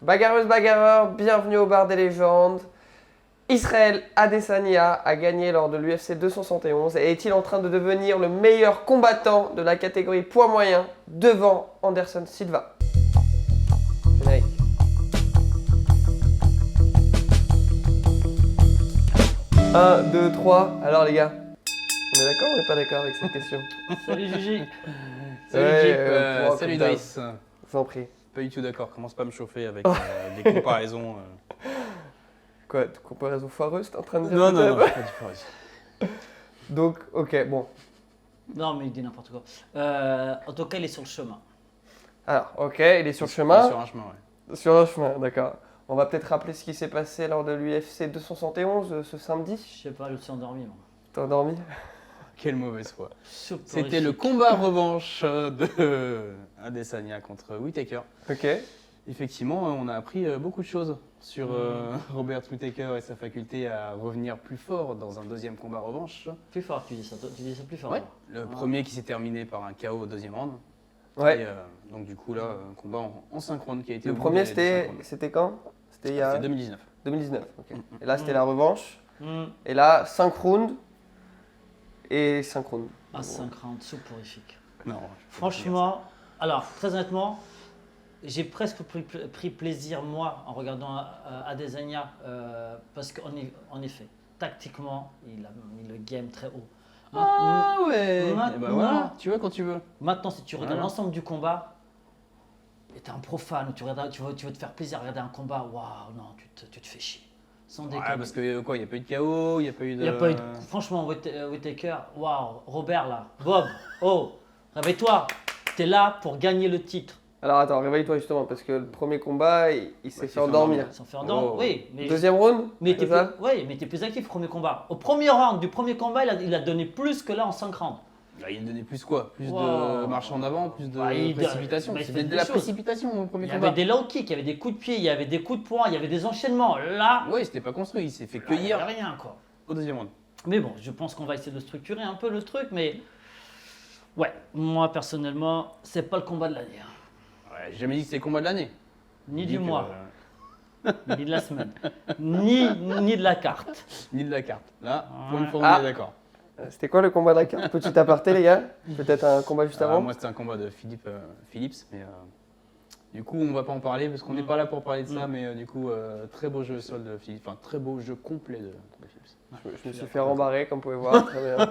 Bagarreuse, bagarreur, bienvenue au bar des légendes. Israël Adesanya a gagné lors de l'UFC 271 et est-il en train de devenir le meilleur combattant de la catégorie poids moyen devant Anderson Silva? Générique. Un, deux, trois. Alors les gars, on est d'accord ou on n'est pas d'accord avec cette question? Salut Gigi. Salut Ouais, Jeep, pour salut Octave. Driss. Je vous en prie. Pas du tout d'accord, commence pas à me chauffer avec des comparaisons. Quoi, de comparaison foireuse, t'es en train de dire? Non, non, non, peut-être pas du forage. Donc, ok, bon. Non, mais il dit n'importe quoi. En tout cas, il est sur le chemin. Alors, ok, il est sur le chemin. Sur un chemin, ouais. Sur le chemin, d'accord. On va peut-être rappeler ce qui s'est passé lors de l'UFC 271 ce samedi. Je sais pas, je suis endormi, moi. T'es endormi? Quelle mauvaise foi. Soporifique. C'était le combat revanche de Adesanya contre Whittaker. Ok. Effectivement, on a appris beaucoup de choses sur Robert Whittaker et sa faculté à revenir plus fort dans un deuxième combat revanche. Plus fort, tu dis ça, tu dis ça plus fort. Ouais. alors. Le premier qui s'est terminé par un KO au deuxième round. Ouais. Et, donc du coup là, un combat en 5 rounds qui a été... Le au bout premier, des 5 rounds. c'était quand? C'était il y a C'était 2019. 2019. Ok. Et là, c'était la revanche. Hmm. Et là, 5 rounds. Et 5 rounds. Ah, 5 rounds, soporifique. Non, Franchement, alors, très honnêtement, j'ai presque pris plaisir, moi, en regardant Adesanya, parce qu'en effet, tactiquement, il a mis le game très haut. Ah ouais. Maintenant- Et bah voilà, tu vois quand tu veux. Maintenant, si tu regardes Voilà. l'ensemble du combat, et t'es un profane, tu veux te faire plaisir à regarder un combat, waouh, non, tu te fais chier. Sans déconner. Ouais, parce que quoi, il n'y a pas eu de KO, il n'y a pas eu de... Il n'y a pas eu de... Franchement, Whittaker, waouh, Robert là, Bob, oh, réveille-toi, t'es là pour gagner le titre. Alors attends, réveille-toi justement, parce que le premier combat, il s'est Ouais, fait endormir. Ils sont fait endormir, Oh. oui, mais... Deuxième round? Mais c'est t'es ça? plus, ouais, mais t'es plus actif au premier combat. Au premier round du premier combat, il a donné plus que là en 5 rounds. Bah, il donnait plus quoi? Plus de Wow. marche en avant, plus de Ouais, précipitation. mais il C'était fait de des la choses. précipitation au premier Il y combat. avait des low kicks, il y avait des coups de pied, il y avait des coups de poing, il y avait des enchaînements. Là, Oui, c'était pas construit, il s'est fait là, il y cueillir avait rien quoi. au deuxième round. Mais bon, je pense qu'on va essayer de structurer un peu le truc, mais ouais, moi personnellement, c'est pas le combat de l'année, hein. Ouais, j'ai jamais dit que c'était le combat de l'année. Ni J'ai du dit que, mois, ni de la semaine, ni de la carte. ni de la carte. Là, pour Ouais. une fois, on Ah. est d'accord. C'était quoi le combat de la carte? Petit aparté, les gars? Peut-être un combat juste avant? Moi, c'était un combat de Phillips, mais du coup, on va pas en parler parce qu'on n'est pas là pour parler de ça, mais du coup, très beau jeu sol de Phillips, enfin très beau jeu complet de Phillips. Je me suis fait rembarrer, comme vous pouvez voir. Très bien.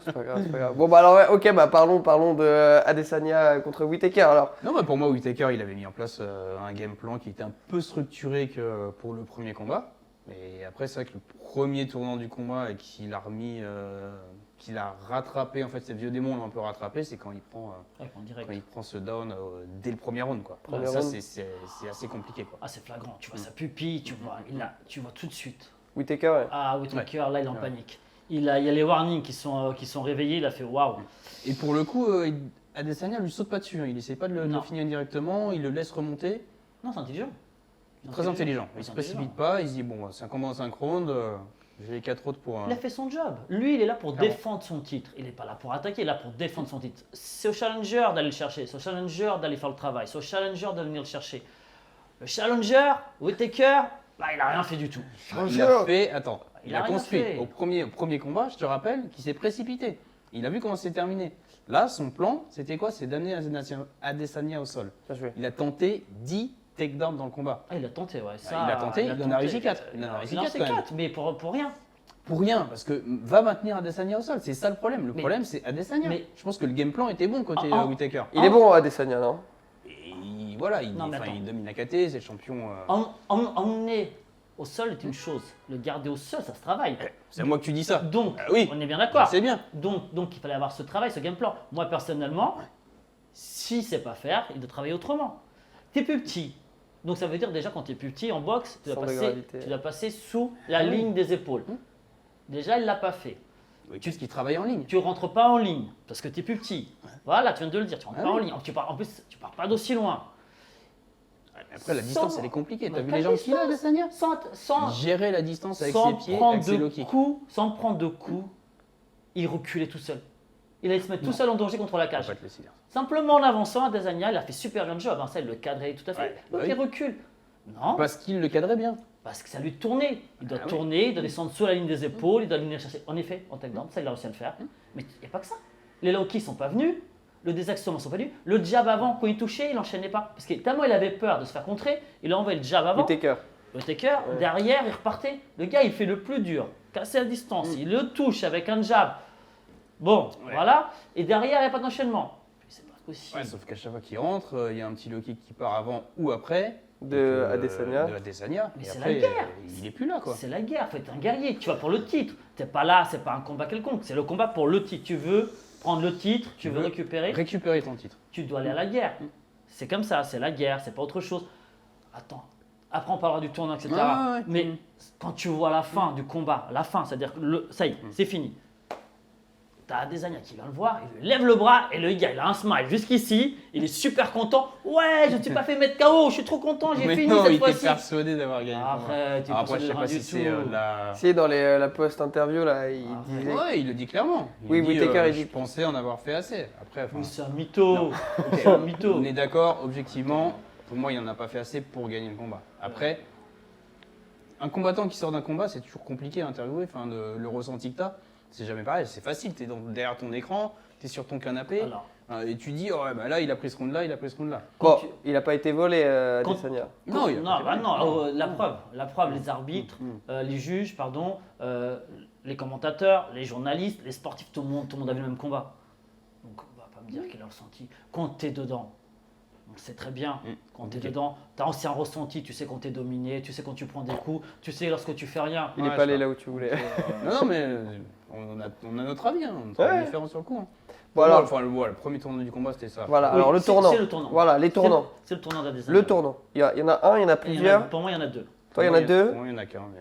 C'est pas grave, c'est pas grave. Bon, bah alors, ouais, ok, bah parlons de Adesanya contre Whittaker. Alors, Non, bah pour moi, Whittaker, il avait mis en place un game plan qui était un peu structuré que pour le premier combat. Et après, c'est vrai que le premier tournant du combat et qu'il a remis, qu'il a rattrapé, en fait, ces vieux démons l'ont un peu rattrapé, c'est quand il prend, Ouais, en direct. quand il prend ce down dès le premier round, quoi. Premier Ça, round. c'est assez compliqué, quoi. Ah, c'est flagrant, tu vois sa pupille, tu vois tout de suite. Whittaker, ouais. Ah, Whittaker, là, il est en Ouais. panique. Il y a les warnings qui sont réveillés, il a fait waouh. Et pour le coup, Adesanya lui saute pas dessus, hein. Il essaie pas de le Non. finir directement, il le laisse remonter. Non, c'est intelligent. Très intelligent. Il C'est se précipite intelligent. pas, il se dit bon, c'est un combat en 5 rounds, j'ai les 4 autres pour un. Il a fait son job. Lui, il est là pour Clairement. défendre son titre. Il n'est pas là pour attaquer, il est là pour défendre son titre. C'est au challenger d'aller le chercher, c'est au challenger d'aller faire le travail, c'est au challenger de venir le chercher. Le challenger, Whittaker, bah, il a rien fait du tout. Il a fait, attends, Il il a a rien construit fait. au premier combat, je te rappelle, qu'il s'est précipité. Il a vu comment c'est terminé. Là, son plan, c'était quoi? C'est d'amener Adesanya au sol. Bien joué. Il a tenté 10 takedowns dans le combat. Ah, il a tenté, ouais. Ça, il a tenté, il en a réussi 4. Il en a Il réussi en a 4 fait quand même. 4, mais pour rien. Pour rien, parce que va maintenir Adesanya au sol, c'est ça le problème. Le Mais- problème, c'est Adesanya. mais- Je pense que le game plan était bon côté Ah, ah. Whittaker. Il est bon, Adesanya, non? Et voilà, Non, mais enfin, attends. il domine la KT, c'est le champion. Emmener au sol est une chose. Le garder au sol, ça se travaille. C'est à moi que tu dis ça. Donc, oui. on est bien d'accord. C'est bien. Donc, il fallait avoir ce travail, ce game plan. Moi, personnellement, si c'est pas faire, il doit travailler autrement. T'es plus petit. Donc, ça veut dire déjà, quand t'es plus petit en boxe, tu Centre de dois gravité. passer sous la Ah oui. ligne des épaules. Hum. Déjà, il l'a pas fait. Qu'est-ce qu'il travaille en ligne? Tu rentres pas en ligne parce que tu es plus petit. Voilà, tu viens de le dire, tu rentres Ah pas en oui. ligne. En plus, tu pars pas d'aussi loin. Après, la distance, elle est compliquée. T'as Mais vu quelle les jambes qu'il a, distance Adesanya? Sans Gérer la distance avec ses pieds, prendre avec ses low de kicks. coups, sans prendre de coups, il reculait tout seul. Il allait se mettre tout seul en danger contre la On cage. va pas te laisser dire. Simplement en avançant, Adesanya, il a fait super bien le job. Hein, ça, il le cadrait tout à fait. Ouais, Donc bah il oui. recule. Non, Parce qu'il le cadrait bien. parce que ça lui tournait. Il doit Ah oui. tourner, il doit descendre sous la ligne des épaules, il doit venir chercher. En effet, en takedown, ça il a réussi à le faire. Mais il n'y a pas que ça. Les low kicks sont pas venus, le désaxement sont pas venus. Le jab avant, quand il touchait, il n'enchaînait pas. Parce que tellement il avait peur de se faire contrer, il a envoyé le jab avant. Whittaker. Le taker, derrière, il repartait. Le gars, il fait le plus dur, casser à distance. Il le touche avec un jab. Bon, voilà. Et derrière, il n'y a pas d'enchaînement. C'est pas possible. Ouais, sauf qu'à chaque fois qu'il rentre, il y a un petit low kick qui part avant ou après. De Adesanya. De Adesanya. Mais Et c'est après, la guerre. il est plus là, quoi. C'est la guerre, faut être un guerrier. Tu vas pour le titre. Tu n'es pas là, c'est pas un combat quelconque. C'est le combat pour le titre. Tu veux prendre le titre, tu veux récupérer, Récupérer ton titre. tu dois aller à la guerre. C'est comme ça, c'est la guerre, c'est pas autre chose. Attends, après on parlera du tournoi, etc. Ah, ouais. Mais quand tu vois la fin du combat, la fin, c'est-à-dire que ça y est, c'est fini. T'as Adesanya qui vient le voir, il lui lève le bras et le gars il a un smile jusqu'ici, il est super content. Ouais, je ne suis pas fait mettre KO, je suis trop content, j'ai Mais fini non, cette il était fois-ci. persuadé d'avoir gagné. le combat. Après, tu Alors après, je sais pas pas si c'est la. Si, dans la post-interview, là, il Ah, disait. Ouais, il le dit clairement. Oui, Whittaker, il je dit. pensais en avoir fait assez. Après, enfin, Oui, c'est un mytho. C'est un mytho. on est d'accord, objectivement, pour moi, il n'en a pas fait assez pour gagner le combat. Après, un combattant qui sort d'un combat, c'est toujours compliqué à interviewer. Enfin, le ressenti que tu as, c'est jamais pareil. C'est facile, tu es derrière ton écran, tu es sur ton canapé, Alors, et tu dis, oh, ouais, bah là, il a pris ce round-là, il a pris ce round-là. Bon, tu- il n'a pas été volé, Quand- Adesanya. Non, il a pas été volé. la preuve, les arbitres, les juges, pardon, les commentateurs, les journalistes, les sportifs, tout le monde a vu le même combat. Donc on va pas me dire qu'il a ressenti. Quand tu es dedans, on le sait très bien, quand tu es Ok. dedans, tu as aussi un ressenti, tu sais quand tu es dominé, tu sais quand tu prends des coups, tu sais lorsque tu fais rien. Il n'est Ouais, pas je allé vois. là où tu voulais. Non, mais on a notre avis, hein, notre avis Ouais. différent sur le coup. Hein. Bon, Pour moi, alors- enfin, le premier tournoi du combat, c'était ça. Voilà, Oui, alors le c'est- tournant. c'est le tournant. Voilà, les tournants. C'est le tournant d'Adesanya. Le tournant. Il y en a un, il y en a Et il y en a- plusieurs. Pour moi, il y en a deux. Toi, il y en a deux. Pour moi, il y en a qu'un. Mais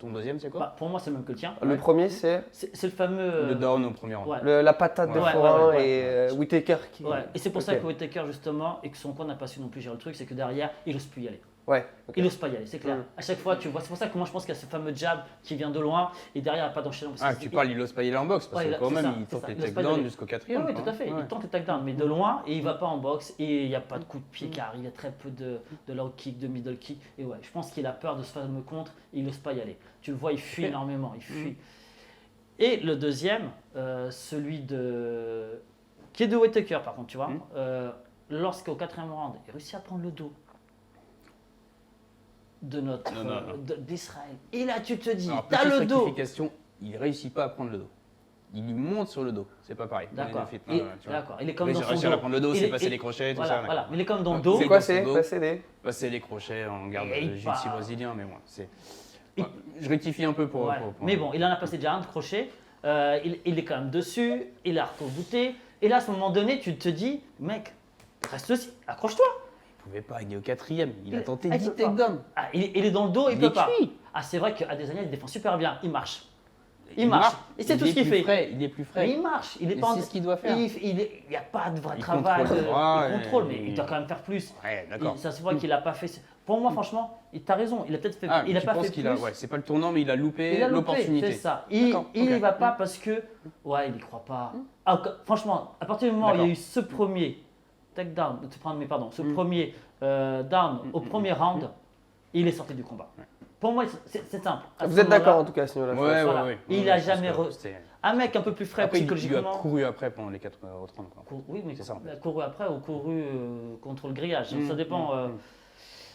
ton deuxième, c'est quoi Bah, pour moi, c'est le même que le tien. Le premier, c'est C'est le fameux. Le down au premier round. ouais. la patate de Ouais, forain ouais. et Whittaker qui. Ouais. Et c'est pour ça Ok. que Whittaker, justement, et que son corps n'a pas su non plus gérer le truc, c'est que derrière, il n'ose plus y aller. Ouais. ok. Il n'ose pas y aller, c'est clair. Mm. À chaque fois, tu vois, c'est pour ça que moi je pense qu'il y a ce fameux jab qui vient de loin et derrière, il n'y a pas d'enchaînement. Ah, tu parles, il ose pas y aller en boxe, parce Ouais, que quand c'est même, ça, il c'est tente ça. les Il ose pas y takedowns aller. jusqu'au Oui, quatrième. oui, tout à fait. Ouais. Il tente le takedown, mais de loin et il va pas en boxe et il n'y a pas de coup de pied qui arrive. Il y a très peu de low kick, de middle kick. Et ouais, je pense qu'il a peur de ce fameux contre et il n'ose pas y aller. Tu le vois, il fuit énormément. Il fuit. Et le deuxième, celui de. Qui est de Whittaker par contre, tu vois. Lorsqu'au quatrième round, il réussit à prendre le dos de notre Non, non, non. d'Israël. Et là, tu te dis, Alors, t'as petite le dos. rectification, il réussit pas à prendre le dos. Il lui monte sur le dos, c'est pas pareil. D'accord. Néophyte, Et- tu vois. D'accord. Il est comme Oui, dans j'ai son réussi dos. à prendre le dos, Il c'est est- passer il- les crochets, tout voilà, ça. d'accord. voilà. Mais il est comme dans le Ouais. dos. C'est quoi, dans son c'est dos. passer des. Passer les crochets en garde Et de il jiu-jitsu part. brésilien, mais moi, c'est. Il- Ouais, je rectifie un peu pour. Ouais. Mais bon, il en a passé déjà un de crochet. Il est quand même dessus. Il a recourbouté. Et là, à ce moment donné, tu te dis, mec, reste aussi, accroche-toi. Il pouvait pas, il est au quatrième. Il a Il- tenté Ah, 10 il peut pas. takedowns. Ah, il est dans le dos, il Il peut est pas. cuit. Ah, c'est vrai qu'Adesanya, il défend super bien. Il marche. Il marche. Et c'est tout ce qu'il fait. Il est plus Mais frais. il marche. Il est Et pas en- c'est ce qu'il doit faire. Il n'y a pas de vrai Il travail. contrôle le bras il et- contrôle, mais il doit quand même faire plus. Ouais, d'accord. Ça se voit qu'il n'a pas fait. Pour moi, franchement, tu as raison. Il a peut-être fait. Ah, il n'a tu pas penses fait qu'il plus. a. Ouais, c'est pas le tournant, mais il a loupé Il a loupé, l'opportunité. c'est ça. Il D'accord, n'y ok. va pas parce que, ouais, il n'y croit pas. Ah, franchement, à partir du moment où il y a D'accord. eu ce premier takedown, ce premier down au premier round, il est sorti du combat. Pour moi, c'est simple. À Vous ce êtes d'accord moment-là, en tout cas, sinon la Ouais, fin. ouais, Voilà. ouais. Il Ouais, a je pense jamais que re- c'était- un mec un peu plus frais Après, il lui a psychologiquement. couru après pendant les 4 autres rounds. quoi. Oui, mais C'est ça, en fait. il a couru après ou couru contre le grillage. Ça dépend.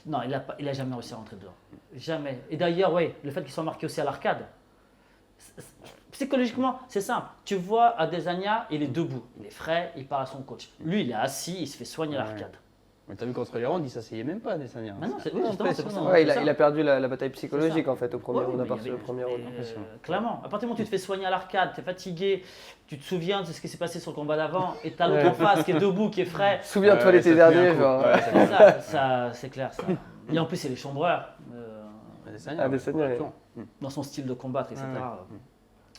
Non, il a jamais réussi à rentrer dedans. Jamais. Et d'ailleurs, ouais, le fait qu'il soit marqué aussi à l'arcade, psychologiquement, c'est simple. Tu vois Adesanya, il est debout, il est frais, il parle à son coach. Lui, il est assis, il se fait soigner à Ouais. l'arcade. Mais t'as vu contre les rounds, il s'asseyait même pas, Adesanya. Ah non, c'est oui, justement, c'est pour ça. Ouais, c'est ça. il a perdu la bataille C'est psychologique ça. en fait au premier Ouais, round, mais à partir il y du premier round. clairement, à partir du moment où tu te fais soigner à l'arcade, tu es fatigué, tu te souviens de ce qui s'est passé sur le combat d'avant, et tu as l'autre en face qui est debout, qui est frais. Souviens-toi Ouais, l'été ça te met un dernier, coup. genre. Ouais, C'est ça, c'est clair ça. Et en plus, c'est les chambreurs. Adesanya, Adesanya, ouais. toujours. Dans son style de combattre, etc. Ouais, ouais.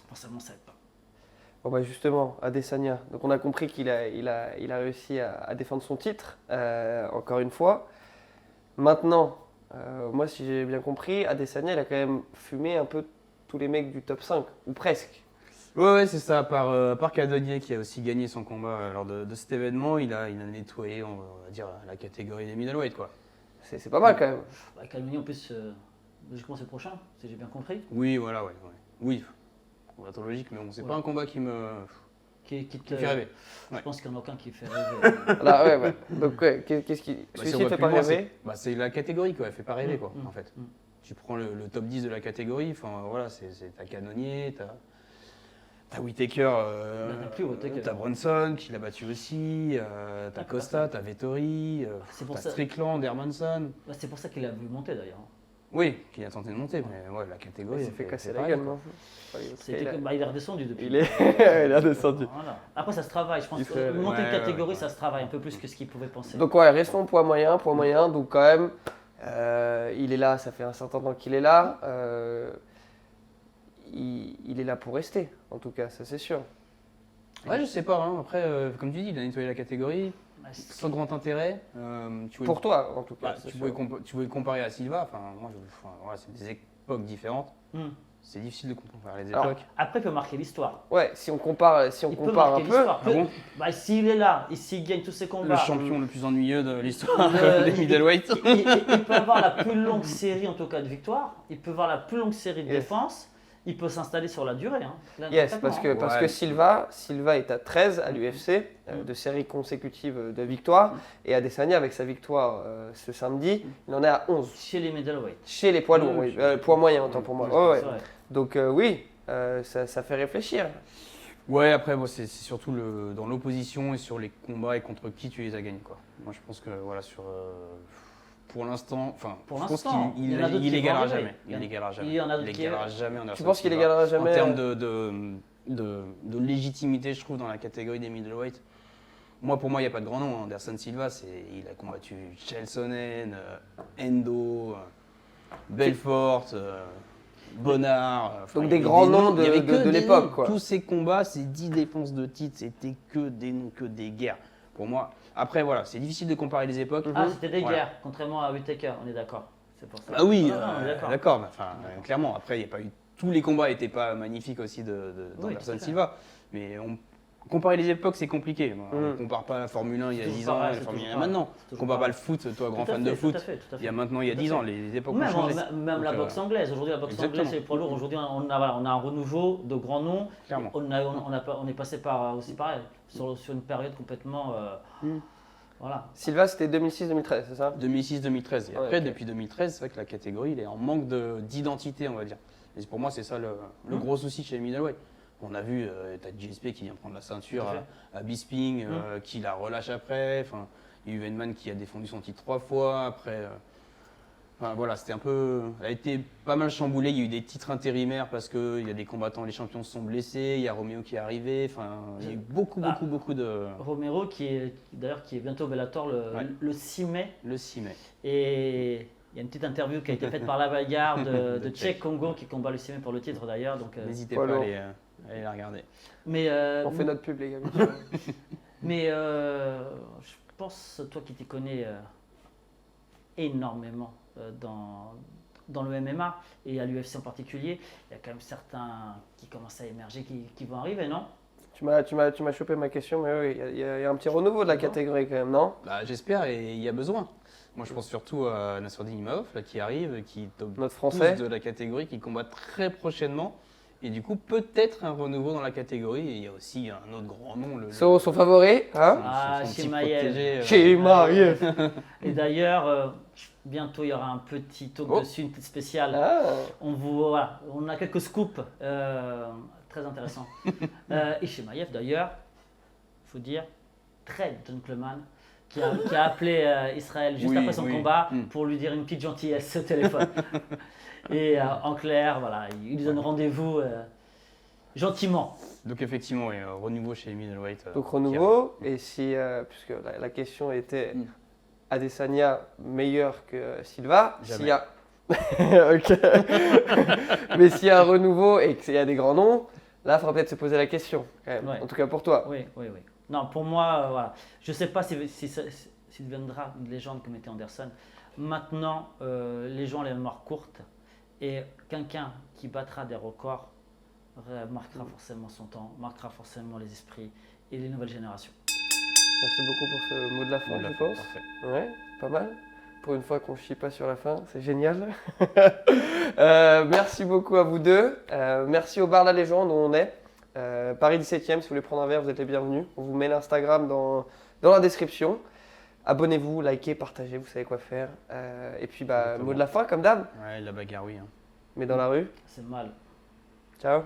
Forcément, ça aide pas. Bon bah justement, Adesanya. Donc on a compris qu'il a réussi à défendre son titre, encore une fois. Maintenant, moi si j'ai bien compris, Adesanya il a quand même fumé un peu tous les mecs du top 5, ou presque. Ouais, c'est ça. À part Cannonier qui a aussi gagné son combat lors de cet événement, il a nettoyé, on va dire, la catégorie des middleweight, quoi. C'est pas mal quand même. Bah, Calmini, en plus, logiquement, c'est le prochain, si j'ai bien compris. Oui, voilà, ouais. Oui, on va être logique, mais bon, c'est pas un combat qui me Qui te fait rêver. Je Ouais. pense qu'il n'y en a aucun qui fait rêver. Là, ouais. Donc, ouais, qu'est-ce qui. Bah, si Celui-ci on ne va fait plus pas loin, rêver. c'est la catégorie, quoi. Elle fait pas rêver, quoi, Mm, en fait. mm. Tu prends le top 10 de la catégorie, enfin voilà, t'as Cannonier, t'as Whittaker, t'as plus Whittaker. t'as Brunson qui l'a battu aussi, t'as Ah, Costa, t'as Vettori, C'est pour t'as ça. Strickland, Hermanson. Bah, c'est pour ça qu'il a vu monter d'ailleurs. Oui, qui a tenté de monter, mais ouais, la catégorie. Il s'est elle fait casser fait la pas gueule, rêver, non Il est redescendu depuis. Il est redescendu. Voilà. Après, ça se travaille. Je pense Il que fait- monter de ouais, catégorie, ouais. ça se travaille un peu plus que ce qu'il pouvait penser. Donc ouais, restons poids moyen, donc quand même, il est là, ça fait un certain temps qu'il est là, il est là pour rester, en tout cas, ça c'est sûr. Ouais, je sais pas, hein. Après, comme tu dis, il a nettoyé la catégorie, Bah, sans grand intérêt. Tu voulais- Pour toi, en tout cas. bah, c'est tu sûr. pouvais comparer à Silva, enfin, voilà, c'est des époques différentes. Hmm. C'est difficile de comparer les Alors, époques. Après, il peut marquer l'histoire. Ouais, si on compare, Il peut un marquer peu, l'histoire. Ah bon Bah, s'il est là, et s'il gagne tous ses combats, Le champion le plus ennuyeux de l'histoire Euh, des middleweight. il peut avoir la plus longue série, en tout cas, de victoires. Il peut avoir la plus longue série de Yes. défenses. Il peut s'installer sur la durée. Hein. yes, Complètement, parce Ouais. que Silva est à 13 à l'UFC, de séries consécutives de victoires, et Adesanya, avec sa victoire ce samedi, il en est à 11. Chez les middleweight. Chez les poids lourds, Ouais, oui. Poids moyen, autant pour moi. Ouais, ouais. C'est vrai. Donc oui, ça fait réfléchir. Ouais, après, moi, c'est surtout dans l'opposition et sur les combats et contre qui tu les as gagnés, quoi. Moi, je pense que, voilà, pour l'instant, enfin, Pour je pense l'instant, qu'il il y en a d'autres il qui égalera vont arriver. jamais. Il égalera jamais. Il y en a d'autres Il qui- égalera jamais Anderson Tu penses qu'il Silva. égalera jamais En termes de légitimité, je trouve, dans la catégorie des middleweight. Pour moi, il n'y a pas de grand nom. Anderson Silva, il a combattu Chael Sonnen, Endo, Belfort, Bonnard. Enfin, Donc il y des avait grands noms il y avait de que des l'époque, noms. quoi. Tous ces combats, ces 10 défenses de titre, c'était que des noms, que des guerres. Pour moi, après, voilà, c'est difficile de comparer les époques. Ah, c'était des Voilà. guerres, contrairement à Whittaker, on est d'accord. C'est pour ça. Ah oui, Ah, on est d'accord. d'accord. Mais enfin, clairement, après, il y a pas eu. Tous les combats n'étaient pas magnifiques aussi d'Anderson tout à fait. Silva. Mais comparer les époques, c'est compliqué. On ne Mm. compare pas la Formule 1 il y a C'est 10 toujours ans pareil, et la c'est Formule 1 toujours maintenant. pareil. C'est On compare toujours pas le foot, toi, grand Tout à fan fait, de foot. Tout à fait, tout à fait. Il y a maintenant, il y a Tout à 10 fait. ans, les époques ont Même, changé. même la Donc, boxe anglaise. Aujourd'hui, la boxe exactement. anglaise, c'est les poids lourds. Aujourd'hui, on a un renouveau de grands noms. Clairement. On est passé par aussi pareil, sur une période complètement. Voilà. Silva, c'était 2006-2013, c'est ça 2006-2013. Et Ouais, après, ok. depuis 2013, c'est vrai que la catégorie, il est en manque d'identité, on va dire. Et pour moi, c'est ça le gros souci chez les middleweight. On a vu, tu as GSP qui vient prendre la ceinture Tout à fait. à Bisping, qui la relâche après. Enfin, il y a eu Venman qui a défendu son titre 3 fois. Après, enfin, voilà, c'était un peu. Elle a été pas mal chamboulée. Il y a eu des titres intérimaires parce qu'il y a des combattants, les champions se sont blessés. Il y a Roméo qui est arrivé. Enfin, il y a eu beaucoup de. Romero, qui est bientôt au Bellator Ouais. le 6 mai. Le 6 mai. Et il y a une petite interview qui a été faite par la bagarre de De Tchèque Congo qui combat le 6 mai pour le titre d'ailleurs. Donc, N'hésitez Poids pas à lourd. aller la regarder. mais On fait notre pub, les gars. mais je pense, toi qui t'y connais énormément dans le MMA et à l'UFC en particulier, il y a quand même certains qui commencent à émerger, qui vont arriver, non? Tu m'as chopé ma question, mais oui, il y a un petit renouveau de la catégorie quand même, non Bah, j'espère et il y a besoin. Moi, je pense surtout à Nassourdine Imavov là, qui arrive, qui top Notre Français. de la catégorie, qui combat très prochainement. Et du coup, peut-être un renouveau dans la catégorie. Et il y a aussi un autre grand nom. Son favori, hein Ah, son petit Chimaev. protégé, Chimaev. Et d'ailleurs, bientôt il y aura un petit talk Oh. dessus, une petite spéciale. Ah. Voilà, on a quelques scoops très intéressants. Et Chimaev d'ailleurs, il faut dire, très gentleman, qui a appelé Israël juste Oui, après son oui. combat Mm. pour lui dire une petite gentillesse au téléphone. Et en clair, voilà, il lui donne rendez-vous gentiment. Donc, effectivement, oui, renouveau chez les middleweight. Donc qui renouveau, et si, puisque la question était Mm. Adesanya meilleur que Silva, Jamais. s'il y a... Ok. Mais s'il y a un renouveau et qu'il y a des grands noms, là, il faudra peut-être se poser la question, quand même. Ouais. En tout cas pour toi. Oui, oui, oui. Non, pour moi, voilà. Je ne sais pas s'il deviendra une légende comme était Anderson. Maintenant, les gens ont les mémoires courtes et quelqu'un qui battra des records marquera forcément son temps, marquera forcément les esprits et les nouvelles générations. Merci beaucoup pour ce mot de la fin, On l'a je fait, pense. parfait. Ouais, pas mal. Pour une fois qu'on chie pas sur la fin, c'est génial. Merci beaucoup à vous deux. Merci au bar La Légende où on est. Paris 17e, si vous voulez prendre un verre, vous êtes les bienvenus. On vous met l'Instagram dans la description. Abonnez-vous, likez, partagez, vous savez quoi faire. Et puis, mot de la fin, comme d'hab. Ouais, la bagarre, oui. Hein. Mais dans la rue. C'est mal. Ciao.